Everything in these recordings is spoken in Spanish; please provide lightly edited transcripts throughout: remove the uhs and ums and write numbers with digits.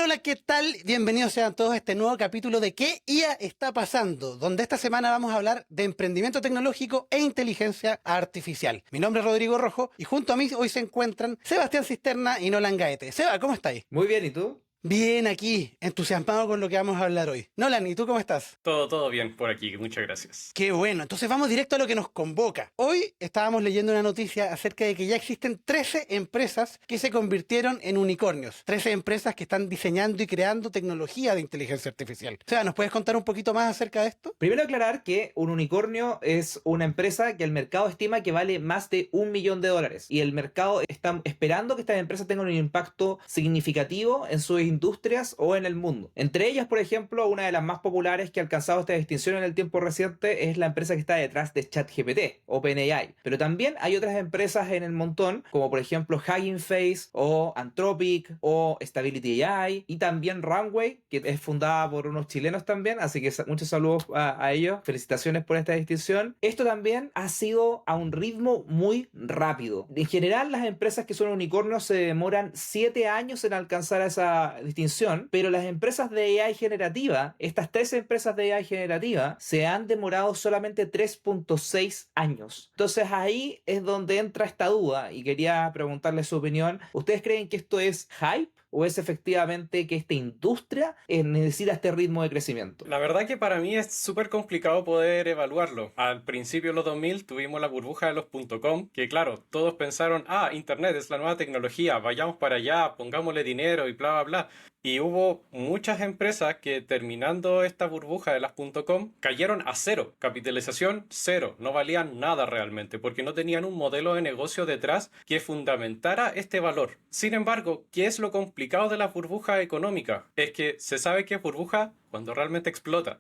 Hola, ¿qué tal? Bienvenidos sean todos a este nuevo capítulo de ¿Qué IA está pasando? Donde esta semana vamos a hablar de emprendimiento tecnológico e inteligencia artificial. Mi nombre es Rodrigo Rojo y junto a mí hoy se encuentran Sebastián Cisterna y Nolan Gaete. Seba, ¿cómo estáis? Muy bien, ¿y tú? Bien, aquí, entusiasmado con lo que vamos a hablar hoy. Nolan, ¿y tú cómo estás? Todo bien por aquí, muchas gracias. Qué bueno, entonces vamos directo a lo que nos convoca. Hoy estábamos leyendo una noticia acerca de que ya existen 13 empresas que se convirtieron en unicornios. 13 empresas que están diseñando y creando tecnología de inteligencia artificial. O sea, ¿nos puedes contar un poquito más acerca de esto? Primero aclarar que un unicornio es una empresa que el mercado estima que vale más de $1.000.000 y el mercado está esperando que estas empresas tengan un impacto significativo en sus industrias o en el mundo. Entre ellas, por ejemplo, una de las más populares que ha alcanzado esta distinción en el tiempo reciente es la empresa que está detrás de ChatGPT, OpenAI. Pero también hay otras empresas en el montón, como por ejemplo Hugging Face o Anthropic o Stability AI y también Runway, que es fundada por unos chilenos también, así que muchos saludos a ellos, felicitaciones por esta distinción. Esto también ha sido a un ritmo muy rápido. En general, las empresas que son unicornios se demoran 7 años en alcanzar esa distinción, pero las empresas de AI generativa, estas 3 empresas de AI generativa, se han demorado solamente 3.6 años. Entonces ahí es donde entra esta duda y quería preguntarle su opinión. ¿Ustedes creen que esto es hype o es efectivamente que esta industria necesita este ritmo de crecimiento? La verdad que para mí es súper complicado poder evaluarlo. Al principio de los 2000 tuvimos la burbuja de los .com, que claro, todos pensaron, Internet es la nueva tecnología, vayamos para allá, pongámosle dinero y bla bla bla. Y hubo muchas empresas que terminando esta burbuja de las .com cayeron a cero, capitalización cero, no valían nada realmente porque no tenían un modelo de negocio detrás que fundamentara este valor. Sin embargo, ¿qué es lo complicado de la burbuja económica? Es que se sabe que es burbuja cuando realmente explota.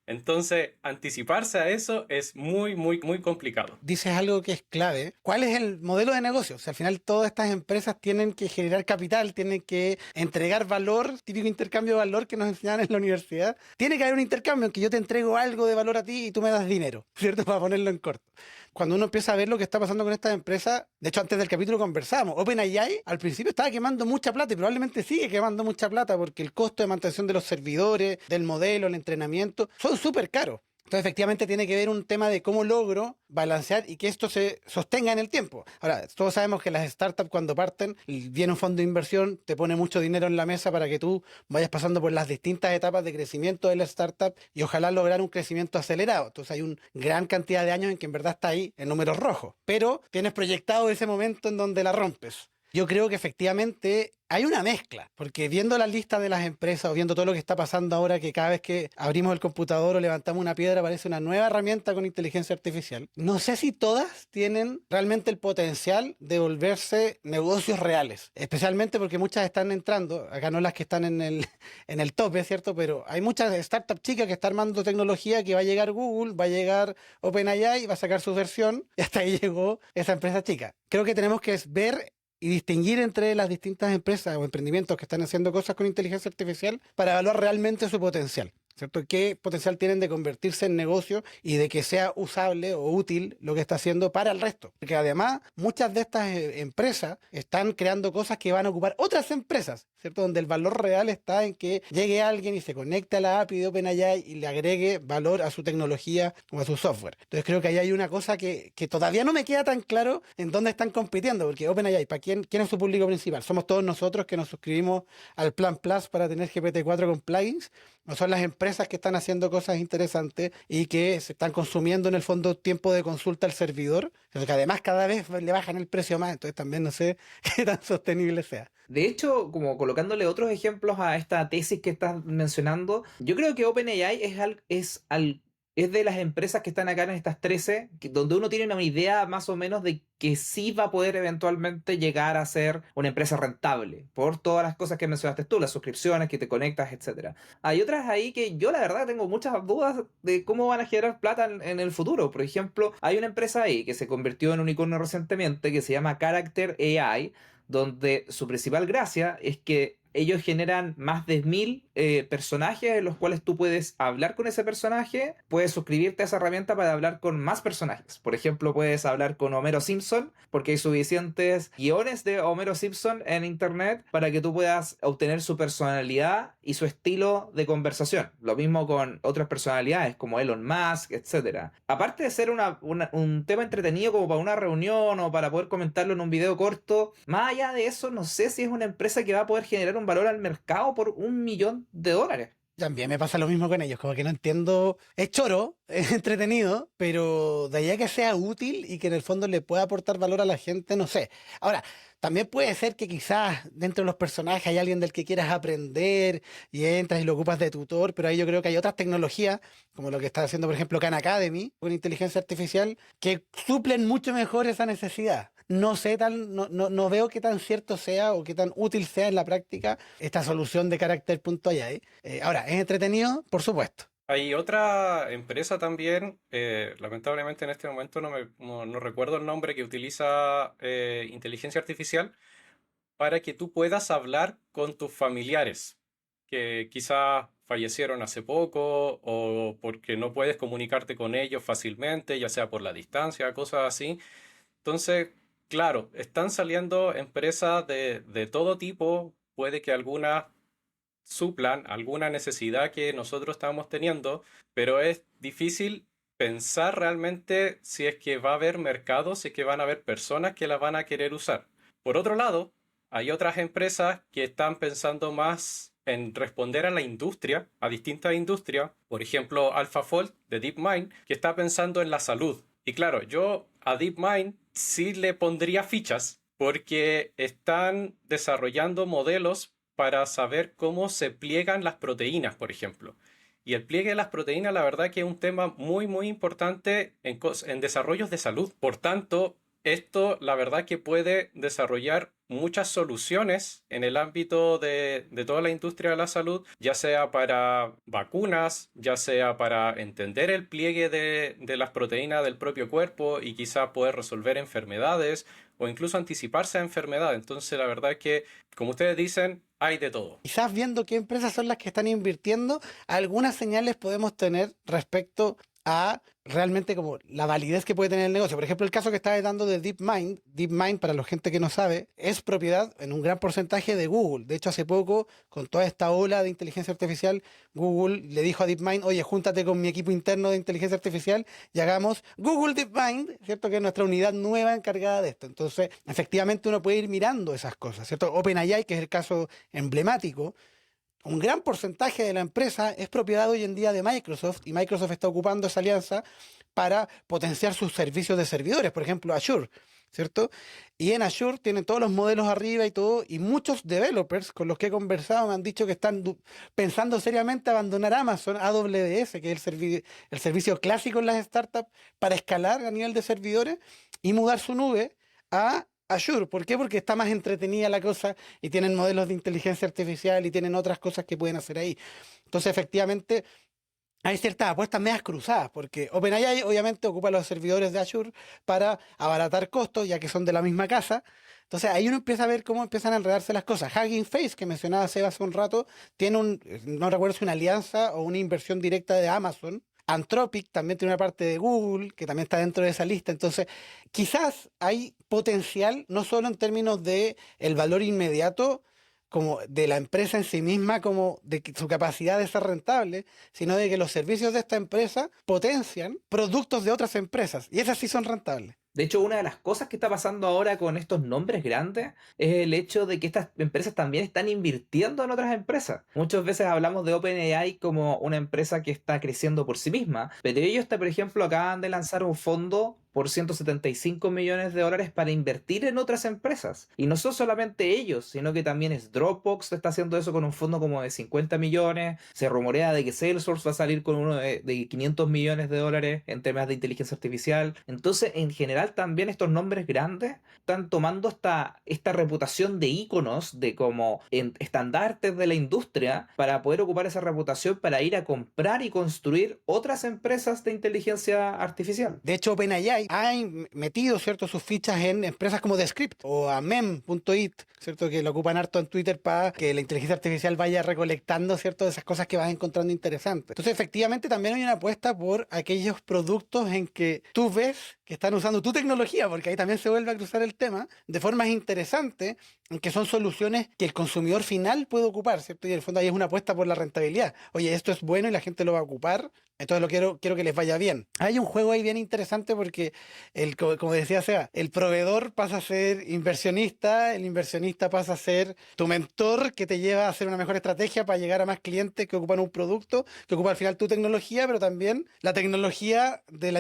Entonces, anticiparse a eso es muy complicado. Dices algo que es clave. ¿Cuál es el modelo de negocio? O sea, al final todas estas empresas tienen que generar capital, tienen que entregar valor, típico intercambio de valor que nos enseñaban en la universidad. Tiene que haber un intercambio en que yo te entrego algo de valor a ti y tú me das dinero, ¿cierto? Para ponerlo en corto. Cuando uno empieza a ver lo que está pasando con estas empresas, de hecho antes del capítulo conversábamos, OpenAI al principio estaba quemando mucha plata y probablemente sigue quemando mucha plata porque el costo de mantención de los servidores, del modelo, el entrenamiento, son súper caros. Entonces, efectivamente, tiene que ver un tema de cómo logro balancear y que esto se sostenga en el tiempo. Ahora, todos sabemos que las startups cuando parten, viene un fondo de inversión, te pone mucho dinero en la mesa para que tú vayas pasando por las distintas etapas de crecimiento de la startup y ojalá lograr un crecimiento acelerado. Entonces, hay una gran cantidad de años en que en verdad está ahí en números rojos, pero tienes proyectado ese momento en donde la rompes. Yo creo que efectivamente hay una mezcla, porque viendo la lista de las empresas o viendo todo lo que está pasando ahora, que cada vez que abrimos el computador o levantamos una piedra aparece una nueva herramienta con inteligencia artificial, no sé si todas tienen realmente el potencial de volverse negocios reales, especialmente porque muchas están entrando, acá no las que están en el tope, ¿cierto? Pero hay muchas startups chicas que están armando tecnología que va a llegar Google, va a llegar OpenAI, va a sacar su versión y hasta ahí llegó esa empresa chica. Creo que tenemos que ver y distinguir entre las distintas empresas o emprendimientos que están haciendo cosas con inteligencia artificial para evaluar realmente su potencial, ¿cierto? ¿Qué potencial tienen de convertirse en negocio y de que sea usable o útil lo que está haciendo para el resto? Porque además muchas de estas empresas están creando cosas que van a ocupar otras empresas, ¿cierto? Donde el valor real está en que llegue alguien y se conecte a la API de OpenAI y le agregue valor a su tecnología o a su software. Entonces creo que ahí hay una cosa que todavía no me queda tan claro en dónde están compitiendo, porque OpenAI, ¿para quién es su público principal? ¿Somos todos nosotros que nos suscribimos al Plan Plus para tener GPT-4 con plugins? ¿O son las empresas que están haciendo cosas interesantes y que se están consumiendo en el fondo tiempo de consulta al servidor? Entonces, que además cada vez le bajan el precio más, entonces también no sé qué tan sostenible sea. De hecho, como colocándole otros ejemplos a esta tesis que estás mencionando, yo creo que OpenAI es de las empresas que están acá en estas 13, donde uno tiene una idea más o menos de que sí va a poder eventualmente llegar a ser una empresa rentable, por todas las cosas que mencionaste tú, las suscripciones, que te conectas, etcétera. Hay otras ahí que yo la verdad tengo muchas dudas de cómo van a generar plata en el futuro. Por ejemplo, hay una empresa ahí que se convirtió en unicornio recientemente que se llama Character AI, donde su principal gracia es que ellos generan más de 1000 personajes en los cuales tú puedes hablar con ese personaje, puedes suscribirte a esa herramienta para hablar con más personajes. Por ejemplo, puedes hablar con Homero Simpson, porque hay suficientes guiones de Homero Simpson en internet para que tú puedas obtener su personalidad y su estilo de conversación. Lo mismo con otras personalidades como Elon Musk, etcétera. Aparte de ser un tema entretenido como para una reunión o para poder comentarlo en un video corto, más allá de eso, no sé si es una empresa que va a poder generar un valor al mercado por $1 millón. También me pasa lo mismo con ellos, como que no entiendo, es choro, es entretenido, pero de allá que sea útil y que en el fondo le pueda aportar valor a la gente, no sé. Ahora, también puede ser que quizás dentro de los personajes hay alguien del que quieras aprender y entras y lo ocupas de tutor, pero ahí yo creo que hay otras tecnologías, como lo que está haciendo por ejemplo Khan Academy con inteligencia artificial, que suplen mucho mejor esa necesidad. No veo qué tan cierto sea o qué tan útil sea en la práctica esta solución de carácter punto AI. Ahora, ¿es entretenido? Por supuesto. Hay otra empresa también, lamentablemente en este momento no recuerdo el nombre, que utiliza inteligencia artificial para que tú puedas hablar con tus familiares que quizás fallecieron hace poco o porque no puedes comunicarte con ellos fácilmente, ya sea por la distancia, cosas así. Entonces, claro, están saliendo empresas de todo tipo, puede que algunas suplan alguna necesidad que nosotros estamos teniendo, pero es difícil pensar realmente si es que va a haber mercado, si es que van a haber personas que la van a querer usar. Por otro lado, hay otras empresas que están pensando más en responder a la industria, a distintas industrias. Por ejemplo, AlphaFold de DeepMind, que está pensando en la salud. Y claro, yo a DeepMind sí le pondría fichas porque están desarrollando modelos para saber cómo se pliegan las proteínas, por ejemplo. Y el pliegue de las proteínas, la verdad que es un tema muy, muy importante en desarrollos de salud. Por tanto, esto, la verdad que puede desarrollar muchas soluciones en el ámbito de toda la industria de la salud, ya sea para vacunas, ya sea para entender el pliegue de las proteínas del propio cuerpo y quizá poder resolver enfermedades o incluso anticiparse a enfermedades. Entonces, la verdad es que, como ustedes dicen, hay de todo. Quizás viendo qué empresas son las que están invirtiendo, algunas señales podemos tener respecto a realmente como la validez que puede tener el negocio. Por ejemplo, el caso que estaba dando de DeepMind. DeepMind, para la gente que no sabe, es propiedad en un gran porcentaje de Google. De hecho, hace poco, con toda esta ola de inteligencia artificial, Google le dijo a DeepMind, oye, júntate con mi equipo interno de inteligencia artificial y hagamos Google DeepMind, ¿cierto? Que es nuestra unidad nueva encargada de esto. Entonces, efectivamente uno puede ir mirando esas cosas, ¿cierto? OpenAI, que es el caso emblemático, un gran porcentaje de la empresa es propiedad hoy en día de Microsoft y Microsoft está ocupando esa alianza para potenciar sus servicios de servidores, por ejemplo Azure, ¿cierto? Y en Azure tienen todos los modelos arriba y todo, y muchos developers con los que he conversado me han dicho que están pensando seriamente abandonar Amazon AWS, que es el servicio clásico en las startups, para escalar a nivel de servidores y mudar su nube a Azure. ¿Por qué? Porque está más entretenida la cosa y tienen modelos de inteligencia artificial y tienen otras cosas que pueden hacer ahí. Entonces, efectivamente, hay ciertas apuestas medias cruzadas, porque OpenAI obviamente ocupa los servidores de Azure para abaratar costos, ya que son de la misma casa. Entonces ahí uno empieza a ver cómo empiezan a enredarse las cosas. Hugging Face, que mencionaba Seba hace un rato, tiene no recuerdo si una alianza o una inversión directa de Amazon. Anthropic también tiene una parte de Google, que también está dentro de esa lista. Entonces, quizás hay potencial, no solo en términos de el valor inmediato, como de la empresa en sí misma, como de su capacidad de ser rentable, sino de que los servicios de esta empresa potencian productos de otras empresas, y esas sí son rentables. De hecho, una de las cosas que está pasando ahora con estos nombres grandes es el hecho de que estas empresas también están invirtiendo en otras empresas. Muchas veces hablamos de OpenAI como una empresa que está creciendo por sí misma, pero ellos, por ejemplo, acaban de lanzar un fondo por $175 millones para invertir en otras empresas. Y no son solamente ellos, sino que también es Dropbox, está haciendo eso con un fondo como de 50 millones. Se rumorea de que Salesforce va a salir con uno de $500 millones en temas de inteligencia artificial. Entonces, en general, también estos nombres grandes están tomando esta reputación de íconos, de como estandartes de la industria, para poder ocupar esa reputación para ir a comprar y construir otras empresas de inteligencia artificial. De hecho, OpenAI OpenAI ha metido, ¿cierto?, sus fichas en empresas como Descript o a Mem.it, ¿cierto?, que lo ocupan harto en Twitter para que la inteligencia artificial vaya recolectando, ¿cierto?, esas cosas que vas encontrando interesantes. Entonces, efectivamente, también hay una apuesta por aquellos productos en que tú ves que están usando tu tecnología, porque ahí también se vuelve a cruzar el tema, de formas interesantes, en que son soluciones que el consumidor final puede ocupar, ¿cierto? Y en el fondo ahí es una apuesta por la rentabilidad. Oye, esto es bueno y la gente lo va a ocupar, entonces quiero que les vaya bien. Hay un juego ahí bien interesante porque, como decía Seba, el proveedor pasa a ser inversionista, el inversionista pasa a ser tu mentor que te lleva a hacer una mejor estrategia para llegar a más clientes que ocupan un producto, que ocupa al final tu tecnología, pero también la tecnología del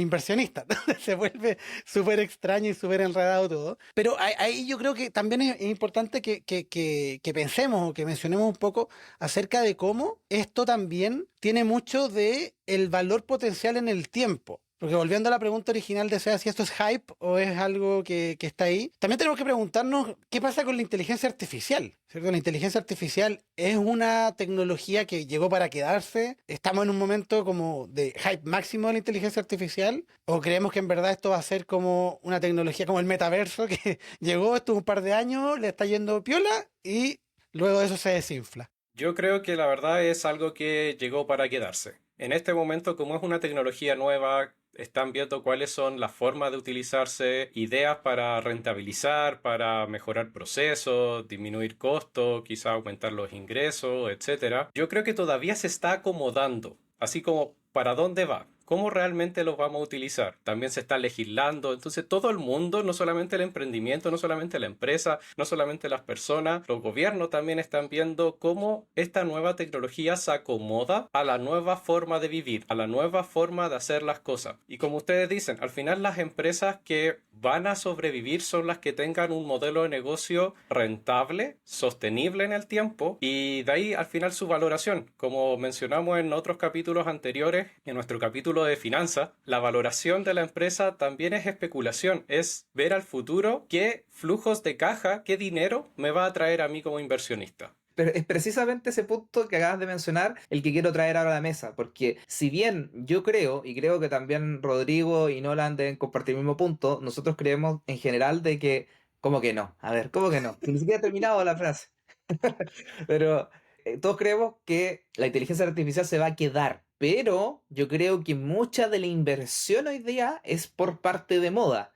inversionista. Se vuelve súper extraño y súper enredado todo. Pero ahí yo creo que también es importante que pensemos o que mencionemos un poco acerca de cómo esto también tiene mucho de el valor potencial en el tiempo. Porque volviendo a la pregunta original de Seba, si esto es hype o es algo que está ahí, también tenemos que preguntarnos qué pasa con la inteligencia artificial, ¿cierto? La inteligencia artificial es una tecnología que llegó para quedarse. ¿Estamos en un momento como de hype máximo de la inteligencia artificial? ¿O creemos que en verdad esto va a ser como una tecnología como el metaverso que llegó, estuvo un par de años, le está yendo piola y luego de eso se desinfla? Yo creo que la verdad es algo que llegó para quedarse. En este momento, como es una tecnología nueva, están viendo cuáles son las formas de utilizarse, ideas para rentabilizar, para mejorar procesos, disminuir costos, quizá aumentar los ingresos, etcétera. Yo creo que todavía se está acomodando, así como para dónde va. ¿Cómo realmente los vamos a utilizar? También se está legislando. Entonces todo el mundo, no solamente el emprendimiento, no solamente la empresa, no solamente las personas, los gobiernos también están viendo cómo esta nueva tecnología se acomoda a la nueva forma de vivir, a la nueva forma de hacer las cosas. Y como ustedes dicen, al final las empresas que van a sobrevivir son las que tengan un modelo de negocio rentable, sostenible en el tiempo y de ahí al final su valoración. Como mencionamos en otros capítulos anteriores, en nuestro capítulo de finanzas, la valoración de la empresa también es especulación, es ver al futuro qué flujos de caja, qué dinero me va a traer a mí como inversionista. Pero es precisamente ese punto que acabas de mencionar el que quiero traer ahora a la mesa, porque si bien yo creo, y creo que también Rodrigo y Nolan deben compartir el mismo punto, nosotros creemos en general de que, ¿cómo que no? A ver, ¿cómo que no? Ni siquiera he terminado la frase. Pero todos creemos que la inteligencia artificial se va a quedar, pero yo creo que mucha de la inversión hoy día es por parte de moda.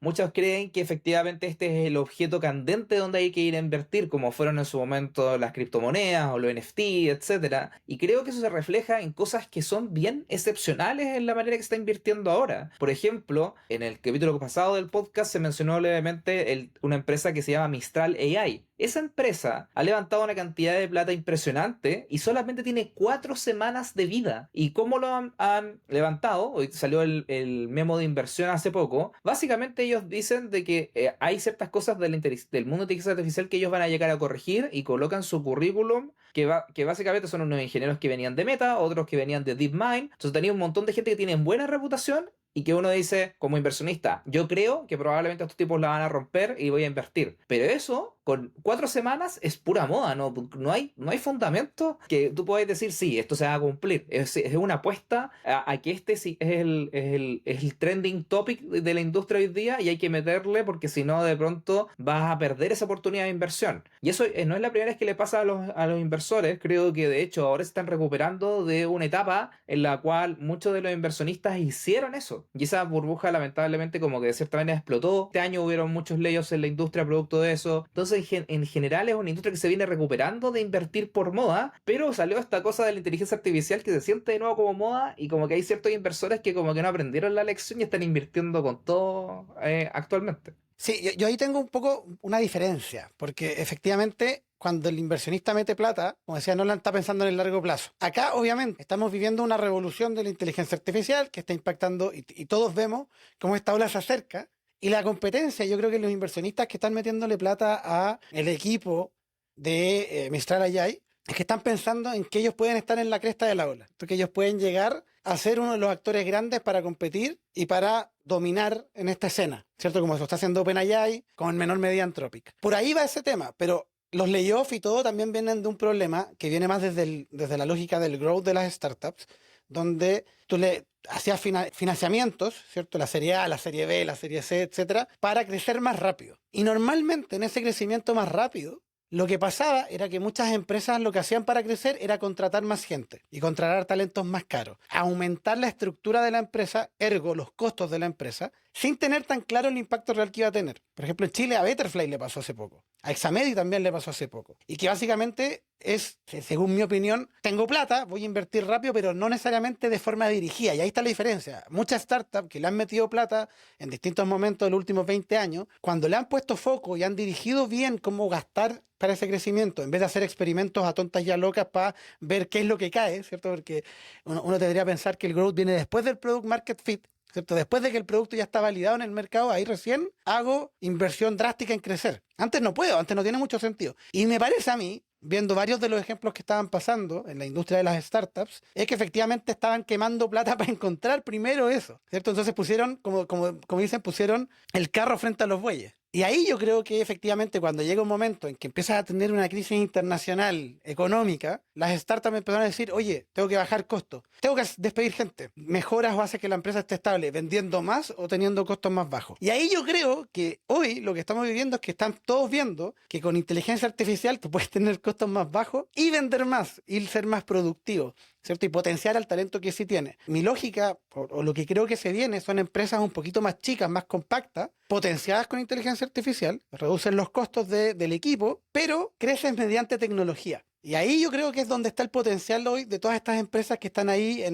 Muchos creen que efectivamente este es el objeto candente donde hay que ir a invertir, como fueron en su momento las criptomonedas o los NFT, etcétera. Y creo que eso se refleja en cosas que son bien excepcionales en la manera que se está invirtiendo ahora. Por ejemplo, en el capítulo pasado del podcast se mencionó levemente una empresa que se llama Mistral AI. Esa empresa ha levantado una cantidad de plata impresionante y solamente tiene 4 semanas de vida. ¿Y cómo lo han levantado? Hoy salió el memo de inversión hace poco. Básicamente ellos dicen de que hay ciertas cosas del mundo de inteligencia artificial que ellos van a llegar a corregir y colocan su currículum que básicamente son unos ingenieros que venían de Meta, otros que venían de DeepMind. Entonces tenía un montón de gente que tiene buena reputación y que uno dice, como inversionista, yo creo que probablemente estos tipos la van a romper y voy a invertir. Pero eso, con 4 semanas, es pura moda, no hay fundamento que tú puedas decir, sí, esto se va a cumplir. Es una apuesta a que este sí es el trending topic de la industria hoy día y hay que meterle porque si no, de pronto vas a perder esa oportunidad de inversión. Y eso no es la primera vez que le pasa a los inversores. Creo que de hecho ahora se están recuperando de una etapa en la cual muchos de los inversionistas hicieron eso. Y esa burbuja lamentablemente como que de cierta manera explotó. Este año hubieron muchos layoffs en la industria producto de eso. Entonces en general es una industria que se viene recuperando de invertir por moda, pero salió esta cosa de la inteligencia artificial que se siente de nuevo como moda y como que hay ciertos inversores que como que no aprendieron la lección y están invirtiendo con todo actualmente. Sí, yo ahí tengo un poco una diferencia, porque efectivamente cuando el inversionista mete plata, como decía Nolan, está pensando en el largo plazo. Acá, obviamente, estamos viviendo una revolución de la inteligencia artificial que está impactando y todos vemos cómo esta ola se acerca. Y la competencia, yo creo que los inversionistas que están metiéndole plata a el equipo de Mistral AI es que están pensando en que ellos pueden estar en la cresta de la ola, porque ellos pueden llegar a ser uno de los actores grandes para competir y para dominar en esta escena, ¿cierto? Como lo está haciendo OpenAI, como en menor medida Anthropic. Por ahí va ese tema, pero los layoffs y todo también vienen de un problema que viene más desde la lógica del growth de las startups, donde tú le hacías financiamientos, ¿cierto? La serie A, la serie B, la serie C, etcétera, para crecer más rápido. Y normalmente en ese crecimiento más rápido, lo que pasaba era que muchas empresas lo que hacían para crecer era contratar más gente y contratar talentos más caros, aumentar la estructura de la empresa, ergo los costos de la empresa, sin tener tan claro el impacto real que iba a tener. Por ejemplo, en Chile a Betterfly le pasó hace poco, a Examedi también le pasó hace poco, y que básicamente es, según mi opinión, tengo plata, voy a invertir rápido, pero no necesariamente de forma dirigida, y ahí está la diferencia. Muchas startups que le han metido plata en distintos momentos de los últimos 20 años, cuando le han puesto foco y han dirigido bien cómo gastar para ese crecimiento, en vez de hacer experimentos a tontas y a locas para ver qué es lo que cae, ¿cierto? Porque uno tendría que pensar que el growth viene después del product market fit, ¿cierto? Después de que el producto ya está validado en el mercado, ahí recién hago inversión drástica en crecer. Antes no puedo, antes no tiene mucho sentido. Y me parece a mí, viendo varios de los ejemplos que estaban pasando en la industria de las startups, es que efectivamente estaban quemando plata para encontrar primero eso, ¿cierto? Entonces pusieron, como dicen, pusieron el carro frente a los bueyes. Y ahí yo creo que efectivamente cuando llega un momento en que empiezas a tener una crisis internacional económica, las startups empezaron a decir, oye, tengo que bajar costos, tengo que despedir gente, mejoras o hace que la empresa esté estable, vendiendo más o teniendo costos más bajos. Y ahí yo creo que hoy lo que estamos viviendo es que están todos viendo que con inteligencia artificial tú puedes tener costos más bajos y vender más y ser más productivo, ¿cierto? Y potenciar al talento que sí tiene. Mi lógica, o lo que creo que se viene, son empresas un poquito más chicas, más compactas, potenciadas con inteligencia artificial, reducen los costos del equipo, pero crecen mediante tecnología. Y ahí yo creo que es donde está el potencial hoy de todas estas empresas que están ahí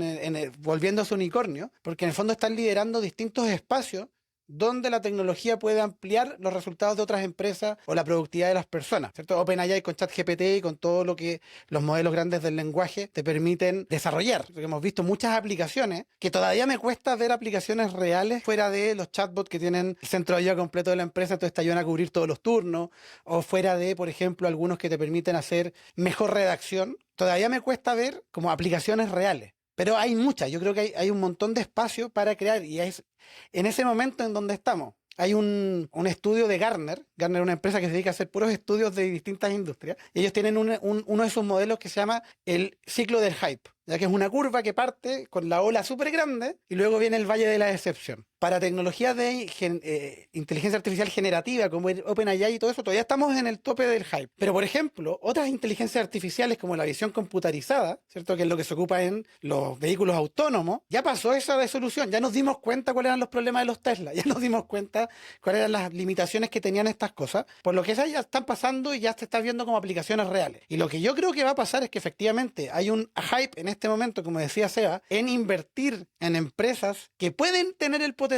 volviéndose unicornio, porque en el fondo están liderando distintos espacios donde la tecnología puede ampliar los resultados de otras empresas o la productividad de las personas, ¿cierto? OpenAI con ChatGPT y con todo lo que los modelos grandes del lenguaje te permiten desarrollar. Porque hemos visto muchas aplicaciones que todavía me cuesta ver aplicaciones reales fuera de los chatbots que tienen el centro de ayuda completo de la empresa, entonces te ayudan a cubrir todos los turnos, o fuera de, por ejemplo, algunos que te permiten hacer mejor redacción. Todavía me cuesta ver como aplicaciones reales. Pero hay muchas, yo creo que hay un montón de espacio para crear y es en ese momento en donde estamos. Hay un estudio de Gartner es una empresa que se dedica a hacer puros estudios de distintas industrias, y ellos tienen uno de sus modelos que se llama el ciclo del hype, ya que es una curva que parte con la ola súper grande y luego viene el valle de la decepción. Para tecnologías de inteligencia artificial generativa como OpenAI y todo eso, todavía estamos en el tope del hype. Pero, por ejemplo, otras inteligencias artificiales como la visión computarizada, ¿cierto? Que es lo que se ocupa en los vehículos autónomos, ya pasó esa resolución, ya nos dimos cuenta cuáles eran los problemas de los Tesla, ya nos dimos cuenta cuáles eran las limitaciones que tenían estas cosas, por lo que esas ya están pasando y ya se está viendo como aplicaciones reales. Y lo que yo creo que va a pasar es que efectivamente hay un hype en este momento, como decía Seba, en invertir en empresas que pueden tener el potencial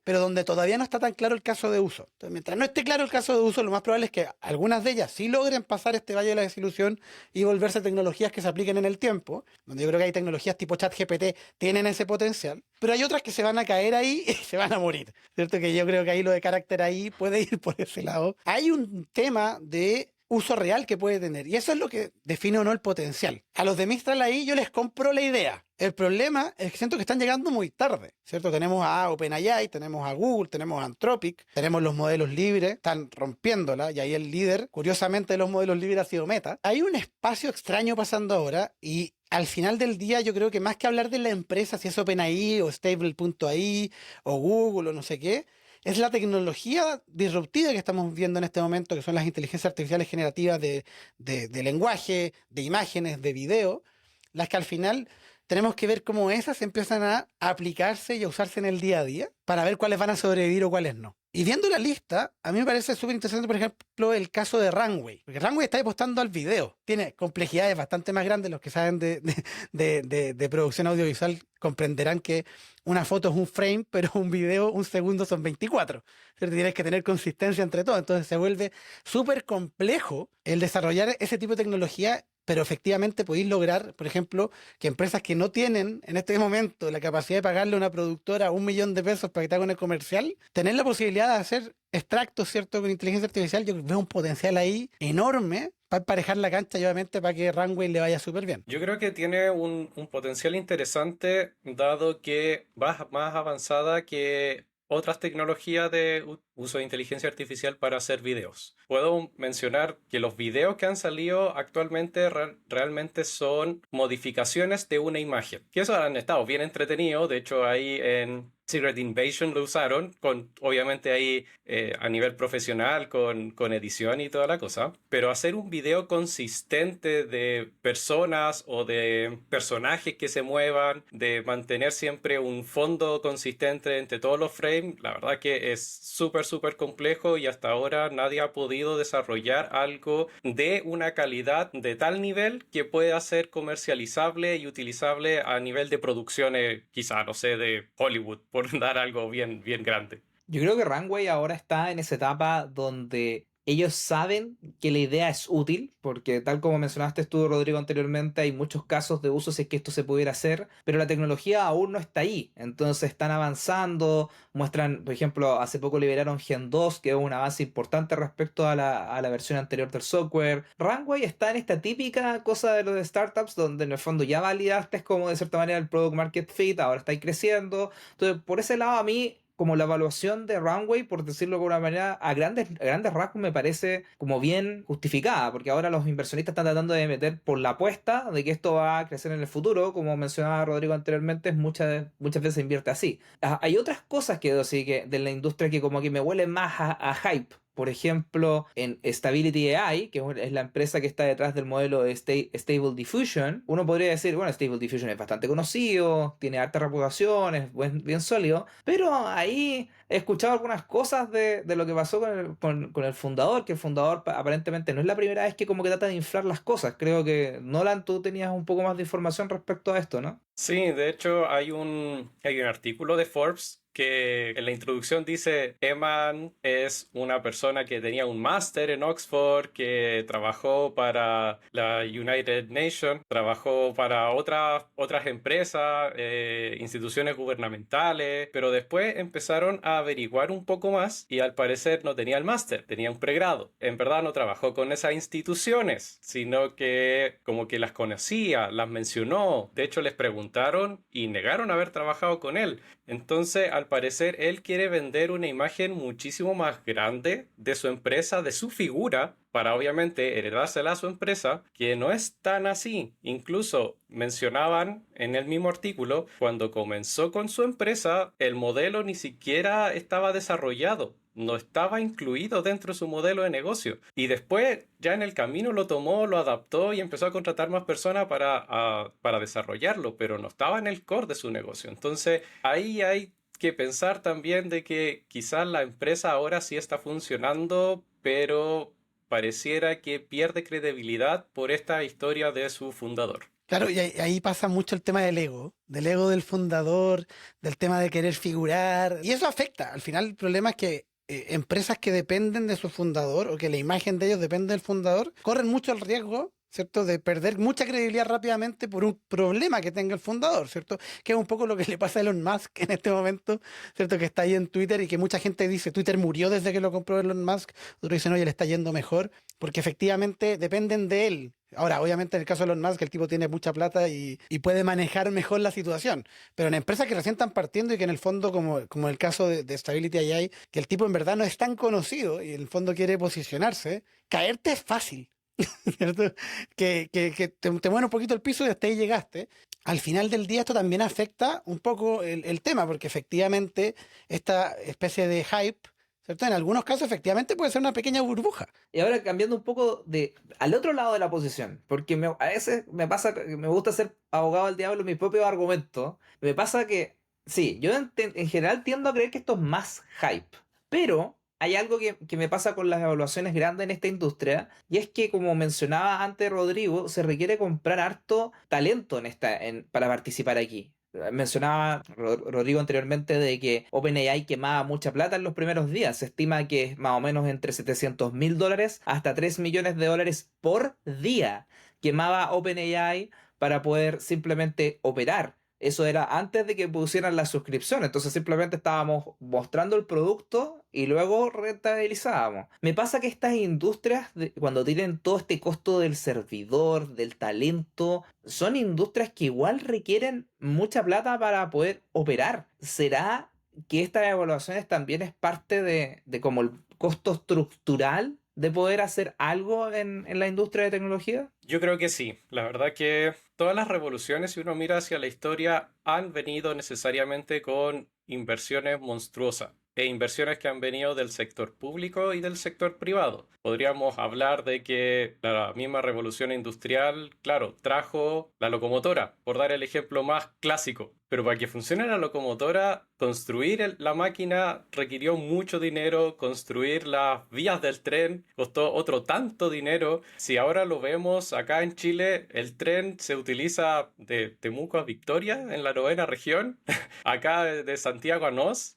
pero donde todavía no está tan claro el caso de uso. Entonces, mientras no esté claro el caso de uso, lo más probable es que algunas de ellas sí logren pasar este valle de la desilusión y volverse tecnologías que se apliquen en el tiempo, donde yo creo que hay tecnologías tipo ChatGPT tienen ese potencial, pero hay otras que se van a caer ahí y se van a morir, ¿cierto? Que yo creo que ahí lo de carácter ahí puede ir por ese lado. Hay un tema de uso real que puede tener. Y eso es lo que define o no el potencial. A los de Mistral ahí yo les compro la idea. El problema es que siento que están llegando muy tarde, ¿cierto? Tenemos a OpenAI, tenemos a Google, tenemos a Anthropic, tenemos los modelos libres, están rompiéndola, y ahí el líder, curiosamente, de los modelos libres ha sido Meta. Hay un espacio extraño pasando ahora, y al final del día yo creo que más que hablar de la empresa, si es OpenAI o Stable.ai o Google o no sé qué, es la tecnología disruptiva que estamos viendo en este momento, que son las inteligencias artificiales generativas de lenguaje, de imágenes, de video, las que al final tenemos que ver cómo esas empiezan a aplicarse y a usarse en el día a día para ver cuáles van a sobrevivir o cuáles no. Y viendo la lista, a mí me parece súper interesante, por ejemplo, el caso de Runway. Porque Runway está apostando al video. Tiene complejidades bastante más grandes. Los que saben de producción audiovisual comprenderán que una foto es un frame, pero un video, un segundo son 24. ¿Cierto? Tienes que tener consistencia entre todo. Entonces se vuelve súper complejo el desarrollar ese tipo de tecnología, pero efectivamente podéis lograr, por ejemplo, que empresas que no tienen en este momento la capacidad de pagarle a una productora $1.000.000 para que te haga un comercial, tener la posibilidad de hacer extractos, ¿cierto? Con inteligencia artificial, yo veo un potencial ahí enorme para emparejar la cancha y obviamente para que Runway le vaya súper bien. Yo creo que tiene un potencial interesante, dado que va más avanzada que otras tecnologías uso de inteligencia artificial para hacer videos. Puedo mencionar que los videos que han salido actualmente realmente son modificaciones de una imagen, que eso han estado bien entretenidos. De hecho, ahí en Secret Invasion lo usaron, obviamente ahí a nivel profesional, con edición y toda la cosa, pero hacer un video consistente de personas o de personajes que se muevan, de mantener siempre un fondo consistente entre todos los frames, la verdad que es súper complejo y hasta ahora nadie ha podido desarrollar algo de una calidad de tal nivel que pueda ser comercializable y utilizable a nivel de producciones, quizá, no sé, de Hollywood, por dar algo bien grande. Yo creo que Runway ahora está en esa etapa donde ellos saben que la idea es útil, porque tal como mencionaste tú, Rodrigo, anteriormente, hay muchos casos de uso si es que esto se pudiera hacer, pero la tecnología aún no está ahí. Entonces están avanzando, muestran, por ejemplo, hace poco liberaron Gen 2, que es un avance importante respecto a la versión anterior del software. Runway está en esta típica cosa de los startups, donde en el fondo ya validaste como de cierta manera el product market fit, ahora estáis creciendo. Entonces, por ese lado, a mí como la evaluación de Runway, por decirlo de alguna manera, a grandes rasgos me parece como bien justificada, porque ahora los inversionistas están tratando de meter por la apuesta de que esto va a crecer en el futuro, como mencionaba Rodrigo anteriormente, muchas veces se invierte así. Hay otras cosas que, así, que de la industria que como que me huelen más a hype. Por ejemplo, en Stability AI, que es la empresa que está detrás del modelo de Stable Diffusion, uno podría decir, bueno, Stable Diffusion es bastante conocido, tiene alta reputación, es bien sólido, pero ahí he escuchado algunas cosas de lo que pasó con el fundador, que el fundador aparentemente no es la primera vez que como que trata de inflar las cosas. Creo que, Nolan, tú tenías un poco más de información respecto a esto, ¿no? Sí, de hecho hay un artículo de Forbes que en la introducción dice: Eman es una persona que tenía un máster en Oxford, que trabajó para la United Nations, trabajó para otras empresas, instituciones gubernamentales, pero después empezaron a averiguar un poco más y al parecer no tenía el máster, tenía un pregrado. En verdad no trabajó con esas instituciones, sino que como que las conocía, las mencionó. De hecho, les preguntaron y negaron haber trabajado con él. Entonces, al parecer, él quiere vender una imagen muchísimo más grande de su empresa, de su figura, para obviamente heredársela a su empresa, que no es tan así. Incluso mencionaban en el mismo artículo, cuando comenzó con su empresa, el modelo ni siquiera estaba desarrollado. No estaba incluido dentro de su modelo de negocio. Y después, ya en el camino, lo tomó, lo adaptó y empezó a contratar más personas para desarrollarlo, pero no estaba en el core de su negocio. Entonces, ahí hay que pensar también de que quizás la empresa ahora sí está funcionando, pero pareciera que pierde credibilidad por esta historia de su fundador. Claro, y ahí pasa mucho el tema del ego del fundador, del tema de querer figurar, y eso afecta. Al final el problema es que empresas que dependen de su fundador o que la imagen de ellos depende del fundador, corren mucho el riesgo, ¿cierto?, de perder mucha credibilidad rápidamente por un problema que tenga el fundador, ¿cierto? Que es un poco lo que le pasa a Elon Musk en este momento, ¿cierto? Que está ahí en Twitter y que mucha gente dice, Twitter murió desde que lo compró Elon Musk, otros dicen, oye, le está yendo mejor, porque efectivamente dependen de él. Ahora, obviamente en el caso de Elon Musk, el tipo tiene mucha plata y puede manejar mejor la situación, pero en empresas que recién están partiendo y que en el fondo, como el caso de Stability AI, que el tipo en verdad no es tan conocido y en el fondo quiere posicionarse, caerte es fácil. ¿Cierto? Que te mueve un poquito el piso y hasta ahí llegaste. Al final del día esto también afecta un poco el tema, porque efectivamente esta especie de hype, ¿cierto? En algunos casos efectivamente puede ser una pequeña burbuja. Y ahora cambiando un poco al otro lado de la posición, porque a veces me pasa que me gusta ser abogado del diablo en mi propio argumento. Me pasa que, sí, yo en general tiendo a creer que esto es más hype, pero hay algo que me pasa con las evaluaciones grandes en esta industria, y es que, como mencionaba antes Rodrigo, se requiere comprar harto talento para participar aquí. Mencionaba Rodrigo anteriormente de que OpenAI quemaba mucha plata en los primeros días. Se estima que es más o menos entre $700,000 hasta $3 millones por día quemaba OpenAI para poder simplemente operar. Eso era antes de que pusieran la suscripción. Entonces simplemente estábamos mostrando el producto y luego rentabilizábamos. Me pasa que estas industrias, cuando tienen todo este costo del servidor, del talento, son industrias que igual requieren mucha plata para poder operar. ¿Será que estas evaluaciones también es parte de como el costo estructural de poder hacer algo en la industria de tecnología? Yo creo que sí. La verdad que todas las revoluciones, si uno mira hacia la historia, han venido necesariamente con inversiones monstruosas e inversiones que han venido del sector público y del sector privado. Podríamos hablar de que la misma revolución industrial, claro, trajo la locomotora, por dar el ejemplo más clásico. Pero para que funcione la locomotora, construir la máquina requirió mucho dinero, construir las vías del tren costó otro tanto dinero. Si ahora lo vemos acá en Chile, el tren se utiliza de Temuco a Victoria, en la 9ª región, acá de Santiago a Nos.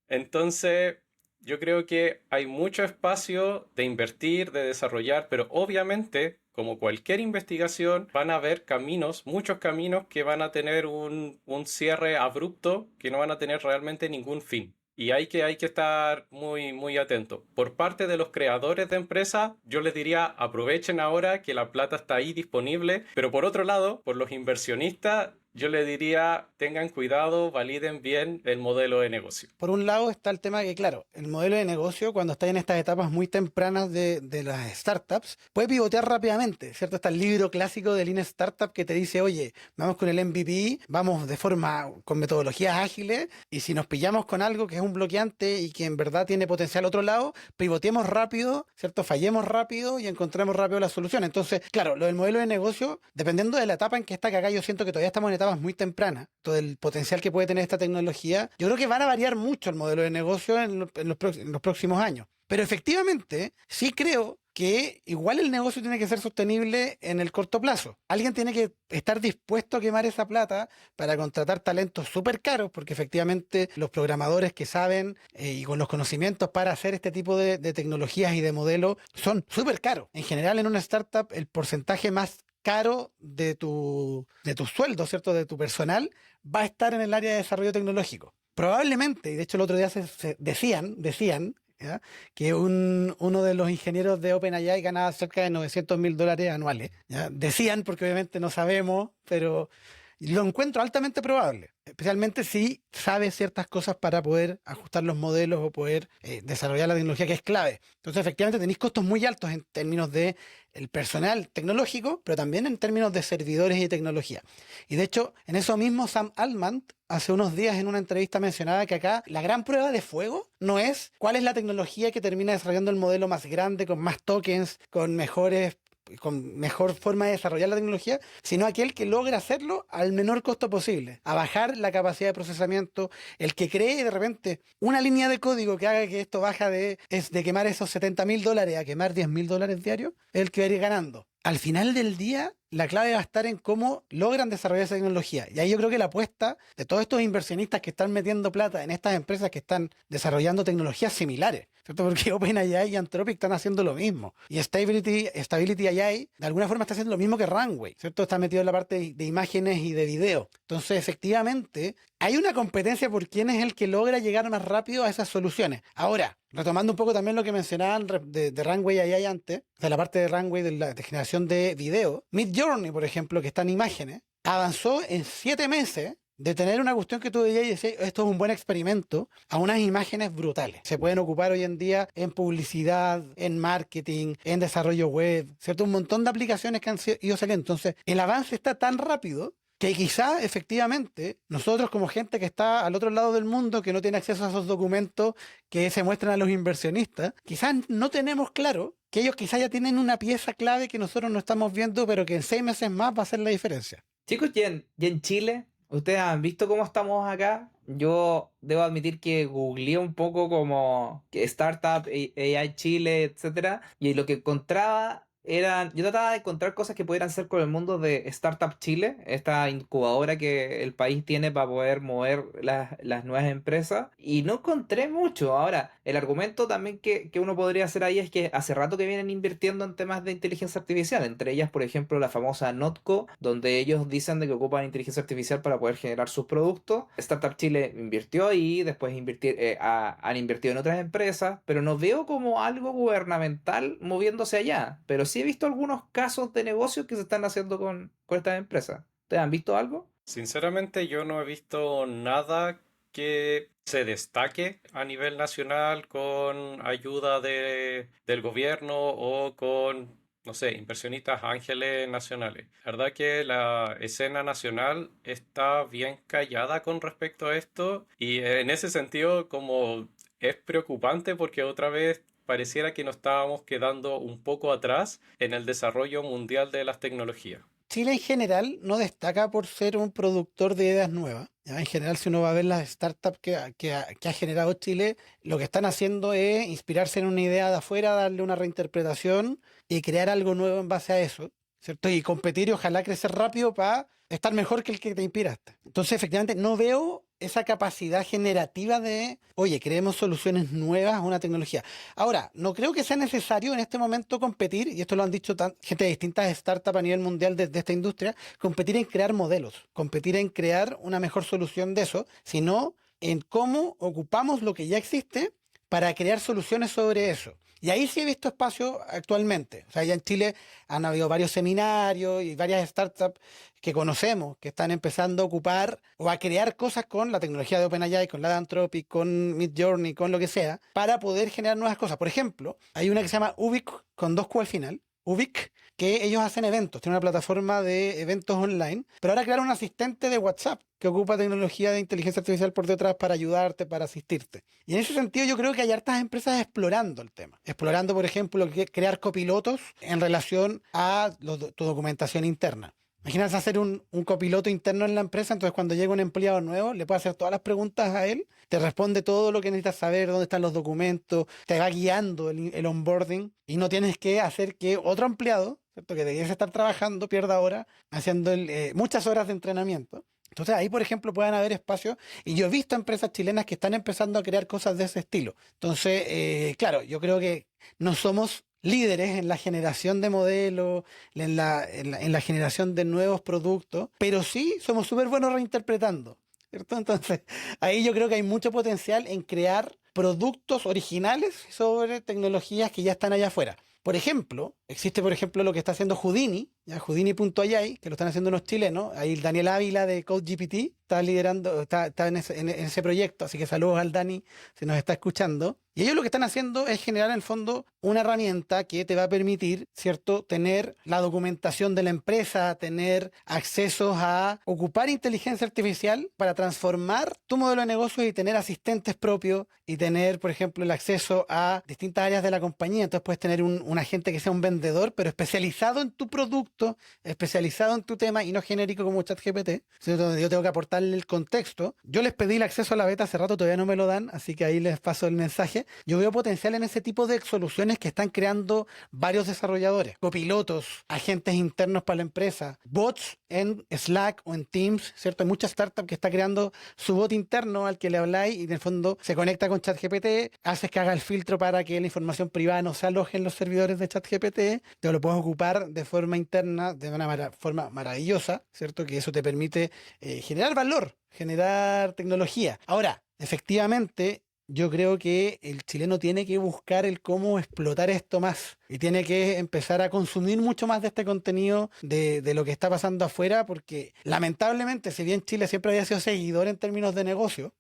Entonces, yo creo que hay mucho espacio de invertir, de desarrollar, pero obviamente, como cualquier investigación, van a haber caminos, muchos caminos que van a tener un cierre abrupto, que no van a tener realmente ningún fin. Y hay que estar muy, muy atento. Por parte de los creadores de empresas, yo les diría, aprovechen ahora que la plata está ahí disponible, pero por otro lado, por los inversionistas, yo les diría, tengan cuidado, validen bien el modelo de negocio. Por un lado está el tema que, claro, el modelo de negocio, cuando está en estas etapas muy tempranas de las startups, puede pivotear rápidamente, ¿cierto? Está el libro clásico de Lean Startup que te dice, oye, vamos con el MVP, vamos de forma, con metodologías ágiles, y si nos pillamos con algo que es un bloqueante y que en verdad tiene potencial otro lado, pivotemos rápido, ¿cierto? Fallemos rápido y encontremos rápido la solución. Entonces, claro, lo del modelo de negocio, dependiendo de la etapa en que está, que acá yo siento que todavía estamos en etapas muy tempranas, todo el potencial que puede tener esta tecnología, yo creo que van a variar mucho el modelo de negocio en los próximos años. Pero efectivamente, sí creo que igual el negocio tiene que ser sostenible en el corto plazo. Alguien tiene que estar dispuesto a quemar esa plata para contratar talentos súper caros, porque efectivamente los programadores que saben y con los conocimientos para hacer este tipo de tecnologías y de modelos son súper caros. En general, en una startup, el porcentaje más caro de tu sueldo, ¿cierto? De tu personal, va a estar en el área de desarrollo tecnológico. Probablemente, y de hecho el otro día decían, ¿ya? Que uno de los ingenieros de OpenAI ganaba cerca de $900.000 anuales. ¿Ya? Decían, porque obviamente no sabemos, pero lo encuentro altamente probable, especialmente si sabes ciertas cosas para poder ajustar los modelos o poder desarrollar la tecnología que es clave. Entonces, efectivamente, tenéis costos muy altos en términos de el personal tecnológico, pero también en términos de servidores y tecnología. Y de hecho, en eso mismo, Sam Altman hace unos días en una entrevista mencionaba que acá la gran prueba de fuego no es cuál es la tecnología que termina desarrollando el modelo más grande, con más tokens, con mejor forma de desarrollar la tecnología, sino aquel que logra hacerlo al menor costo posible, a bajar la capacidad de procesamiento, el que cree de repente una línea de código que haga que esto baja de quemar esos $70.000 a quemar $10.000 diarios, es el que va a ir ganando. Al final del día, la clave va a estar en cómo logran desarrollar esa tecnología. Y ahí yo creo que la apuesta de todos estos inversionistas que están metiendo plata en estas empresas que están desarrollando tecnologías similares, ¿cierto? Porque OpenAI y Anthropic están haciendo lo mismo. Y Stability AI, de alguna forma, está haciendo lo mismo que Runway, ¿cierto? Está metido en la parte de imágenes y de video. Entonces, efectivamente, hay una competencia por quién es el que logra llegar más rápido a esas soluciones. Ahora, retomando un poco también lo que mencionaban de Runway AI antes, de la parte de Runway de generación de video, Midjourney, por ejemplo, que está en imágenes, avanzó en 7 meses de tener una cuestión que tú veías y decías, esto es un buen experimento, a unas imágenes brutales. Se pueden ocupar hoy en día en publicidad, en marketing, en desarrollo web, ¿cierto? Un montón de aplicaciones que han ido saliendo. Entonces, el avance está tan rápido que quizá efectivamente nosotros como gente que está al otro lado del mundo, que no tiene acceso a esos documentos que se muestran a los inversionistas, quizás no tenemos claro que ellos quizás ya tienen una pieza clave que nosotros no estamos viendo, pero que en 6 meses más va a hacer la diferencia. Chicos, y en Chile, ¿ustedes han visto cómo estamos acá? Yo debo admitir que googleé un poco como que Startup, AI Chile, etcétera, y lo que encontraba yo trataba de encontrar cosas que pudieran ser con el mundo de Startup Chile, esta incubadora que el país tiene para poder mover las nuevas empresas, y no encontré mucho. Ahora, el argumento también que uno podría hacer ahí es que hace rato que vienen invirtiendo en temas de inteligencia artificial, entre ellas, por ejemplo, la famosa Notco, donde ellos dicen de que ocupan inteligencia artificial para poder generar sus productos. Startup Chile invirtió ahí, después han invertido en otras empresas, pero no veo como algo gubernamental moviéndose allá. Pero sí he visto algunos casos de negocios que se están haciendo con estas empresas. ¿Ustedes han visto algo? Sinceramente, yo no he visto nada que se destaque a nivel nacional con ayuda del gobierno o con, no sé, inversionistas ángeles nacionales? La verdad que la escena nacional está bien callada con respecto a esto y en ese sentido como es preocupante porque otra vez pareciera que nos estábamos quedando un poco atrás en el desarrollo mundial de las tecnologías. Chile en general no destaca por ser un productor de ideas nuevas. ¿Ya? En general, si uno va a ver las startups que ha generado Chile, lo que están haciendo es inspirarse en una idea de afuera, darle una reinterpretación y crear algo nuevo en base a eso, ¿cierto? Y competir y ojalá crecer rápido para estar mejor que el que te inspiraste. Entonces, efectivamente, no veo esa capacidad generativa de, oye, creemos soluciones nuevas a una tecnología. Ahora, no creo que sea necesario en este momento competir, y esto lo han dicho gente de distintas startups a nivel mundial de esta industria, competir en crear modelos, competir en crear una mejor solución de eso, sino en cómo ocupamos lo que ya existe para crear soluciones sobre eso. Y ahí sí he visto espacio actualmente. O sea, ya en Chile han habido varios seminarios y varias startups que conocemos que están empezando a ocupar o a crear cosas con la tecnología de OpenAI, con la de Anthropic, con Midjourney, con lo que sea, para poder generar nuevas cosas. Por ejemplo, hay una que se llama Ubic con 2Q al final. Ubic, que ellos hacen eventos, tienen una plataforma de eventos online, pero ahora crearon un asistente de WhatsApp que ocupa tecnología de inteligencia artificial por detrás para ayudarte, para asistirte. Y en ese sentido yo creo que hay hartas empresas explorando el tema, explorando, por ejemplo, crear copilotos en relación a tu documentación interna. Imagínate hacer un copiloto interno en la empresa, entonces cuando llega un empleado nuevo, le puedes hacer todas las preguntas a él, te responde todo lo que necesitas saber, dónde están los documentos, te va guiando el onboarding y no tienes que hacer que otro empleado, ¿cierto? Que debiese estar trabajando, pierda horas haciendo muchas horas de entrenamiento. Entonces ahí, por ejemplo, pueden haber espacios y yo he visto empresas chilenas que están empezando a crear cosas de ese estilo. Entonces, claro, yo creo que no somos líderes en la generación de modelos, en la generación de nuevos productos, pero sí somos súper buenos reinterpretando, ¿cierto? Entonces, ahí yo creo que hay mucho potencial en crear productos originales sobre tecnologías que ya están allá afuera. Por ejemplo, existe por ejemplo lo que está haciendo Houdini, ya Houdini.ai, que lo están haciendo unos chilenos. Ahí el Daniel Ávila de CodeGPT está liderando, está en ese proyecto, así que saludos al Dani si nos está escuchando. Y ellos lo que están haciendo es generar en el fondo una herramienta que te va a permitir, ¿cierto?, tener la documentación de la empresa, tener accesos a ocupar inteligencia artificial para transformar tu modelo de negocio y tener asistentes propios y tener, por ejemplo, el acceso a distintas áreas de la compañía. Entonces puedes tener un agente que sea un vendedor, pero especializado en tu producto, especializado en tu tema y no genérico como ChatGPT, ¿cierto? Yo tengo que aportarle el contexto. Yo les pedí el acceso a la beta hace rato, todavía no me lo dan, así que ahí les paso el mensaje. Yo veo potencial en ese tipo de soluciones que están creando varios desarrolladores, copilotos, agentes internos para la empresa, bots en Slack o en Teams, ¿cierto? Hay muchas startups que están creando su bot interno al que le habláis y en el fondo se conecta con ChatGPT, haces que haga el filtro para que la información privada no se aloje en los servidores de ChatGPT, te lo puedes ocupar de forma interna, de una forma maravillosa, ¿cierto? Que eso te permite generar valor, generar tecnología. Ahora, efectivamente, yo creo que el chileno tiene que buscar el cómo explotar esto más y tiene que empezar a consumir mucho más de este contenido de lo que está pasando afuera, porque lamentablemente, si bien Chile siempre había sido seguidor en términos de negocio,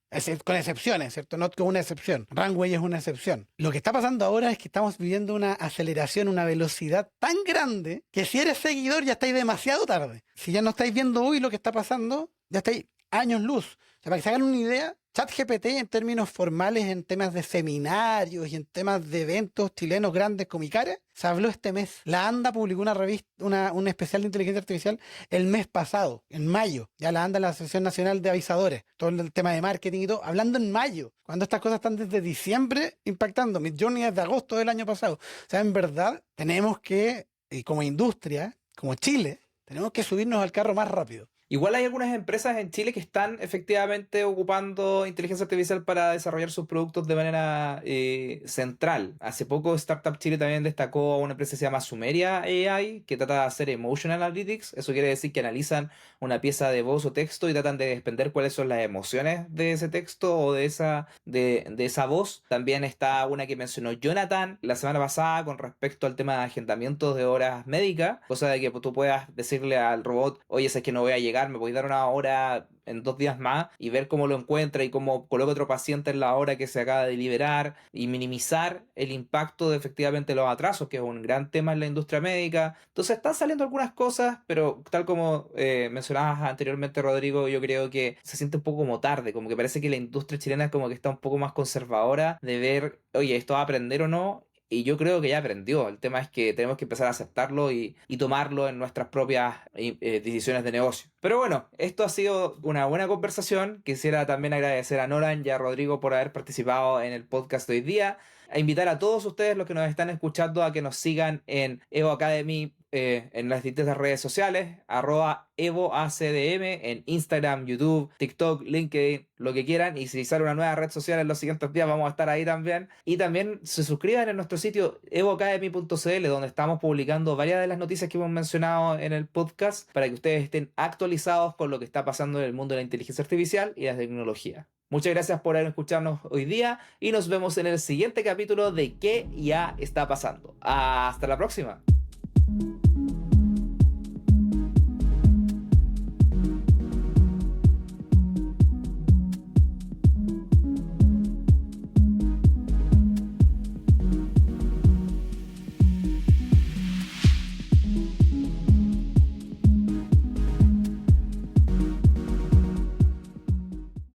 con excepciones, ¿cierto? No como una excepción. Runway es una excepción. Lo que está pasando ahora es que estamos viviendo una aceleración, una velocidad tan grande que si eres seguidor ya estáis demasiado tarde. Si ya no estáis viendo hoy lo que está pasando, ya estáis años luz. O sea, para que se hagan una idea, ChatGPT en términos formales, en temas de seminarios y en temas de eventos chilenos grandes como Icare, se habló este mes. La ANDA publicó una revista, un especial de inteligencia artificial el mes pasado, en mayo. Ya la ANDA, la Asociación Nacional de Avisadores, todo el tema de marketing y todo, hablando en mayo, cuando estas cosas están desde diciembre impactando. Midjourney es de agosto del año pasado. O sea, en verdad, tenemos que, como industria, como Chile, tenemos que subirnos al carro más rápido. Igual hay algunas empresas en Chile que están efectivamente ocupando inteligencia artificial para desarrollar sus productos de manera central. Hace poco Startup Chile también destacó a una empresa que se llama Sumeria AI, que trata de hacer Emotional Analytics. Eso quiere decir que analizan una pieza de voz o texto y tratan de desprender cuáles son las emociones de ese texto o de esa voz. También está una que mencionó Jonathan la semana pasada con respecto al tema de agendamientos de horas médicas, cosa de que tú puedas decirle al robot, oye, es que no voy a llegar llegar, me podéis dar una hora en 2 días más y ver cómo lo encuentra y cómo coloca otro paciente en la hora que se acaba de liberar y minimizar el impacto de efectivamente los atrasos, que es un gran tema en la industria médica. Entonces están saliendo algunas cosas, pero tal como mencionabas anteriormente, Rodrigo, yo creo que se siente un poco como tarde, como que parece que la industria chilena como que está un poco más conservadora de ver, oye, ¿esto va a aprender o no? Y yo creo que ya aprendió. El tema es que tenemos que empezar a aceptarlo y tomarlo en nuestras propias decisiones de negocio. Pero bueno, esto ha sido una buena conversación. Quisiera también agradecer a Noran y a Rodrigo por haber participado en el podcast de hoy día. A invitar a todos ustedes, los que nos están escuchando, a que nos sigan en Evo Academy en las distintas redes sociales, @EvoACDM en Instagram, YouTube, TikTok, LinkedIn, lo que quieran. Y si sale una nueva red social en los siguientes días, vamos a estar ahí también. Y también se suscriban en nuestro sitio evoacademy.cl, donde estamos publicando varias de las noticias que hemos mencionado en el podcast, para que ustedes estén actualizados con lo que está pasando en el mundo de la inteligencia artificial y la tecnología. Muchas gracias por haber escucharnos hoy día y nos vemos en el siguiente capítulo de ¿Qué ya está pasando? Hasta la próxima.